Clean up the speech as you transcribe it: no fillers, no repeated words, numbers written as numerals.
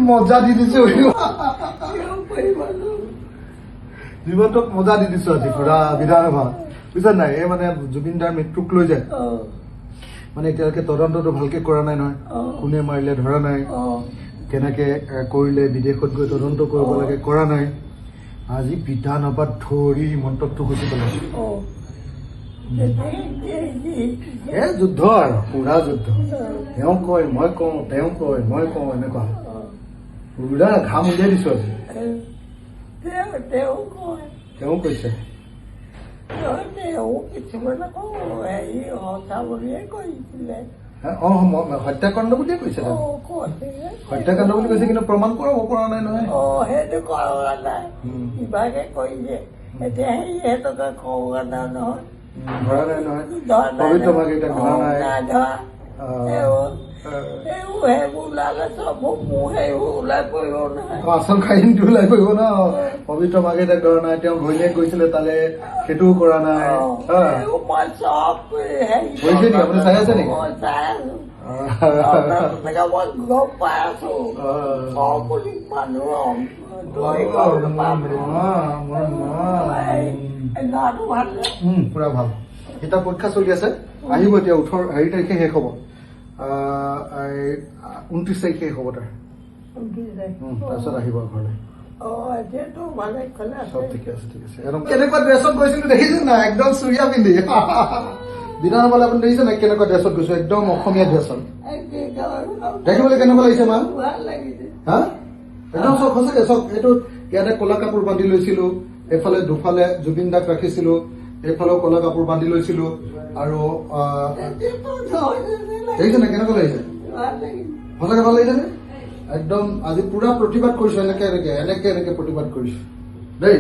মজা দি দিছো জীৱনটোক মজা দি দিছো আজি পুৰা বিধানসভা বুজিছা নাই এই মানে জুবিন দাৰ মৃত্যুক লৈ যায় মানে এতিয়ালৈকে তদন্তটো ভালকে কৰা নাই নহয় কোনে মাৰিলে ধৰা নাই কেনেকে কৰিলে বিদেশত গৈ তদন্ত কৰিব লাগে কৰা নাই আজি বিধানসভাত ধৰি মন্তব্যটো গুচি পেলাইছে যুদ্ধ আৰু পুৰা যুদ্ধ তেওঁ কয় মই কওঁ তেওঁ কয় মই কওঁ এনেকুৱা পুৰা ঘাম উলিয়াই দিছো আজি তেওঁ কৈছে হত্যাকাণ্ড বুলিয়ে কৈছে হত্যাকাণ্ড বুলি কৈছে কিন্তু প্ৰমাণ কৰাব পৰা নাই নহয় সেইটো কৰা নাই কিবাকে কৰিছে এতিয়া সিহঁতকে কওঁগা নহয় ধৰা নাই নহয় পবিত্ৰ ভাগে এতিয়া ধৰা নাই আচল কাহিনীটো ওলাই পৰিব ন পবিত্ৰ ভাগে এতিয়া ধৰা নাই তেওঁ ঘৈণীয়েক গৈছিলে তালে সেইটোও কৰা নাই হৈছে নেকি আপুনি চাই আছে নেকি পুৰা ভাল এতিয়া পৰীক্ষা চলি আছে আহিব এতিয়া 18 তাৰিখে শেষ হ'ব 29 তাৰিখে শেষ হ'ব তাৰ তাৰপিছত আহিব ঘৰলৈ সব ঠিকে আছে ঠিক আছে একদম কেনেকুৱা ড্ৰেছত গৈছিলো দেখিছে না একদম চুৰিয়া পিন্ধি বিধানসভালৈ আপুনি দেখিছে নাই কেনেকুৱা ড্ৰেছত গৈছো একদম অসমীয়া ড্ৰেছত দেখিবলৈ কেনেকুৱা লাগিছে মা হা একদম চব সঁচাকে চব এইটো ইয়াতে ক'লা কাপোৰ বান্ধি লৈছিলো এইফালে দুফালে জুবিন দাক ৰাখিছিলো এইফালেও ক'লা কাপোৰ বান্ধি লৈছিলো আৰু দেখিছে নাই কেনেকুৱা লাগিছে সঁচাকে ভাল লাগিছে নে একদম আজি পুৰা প্ৰতিবাদ কৰিছো এনেকে এনেকে প্ৰতিবাদ কৰিছো দেই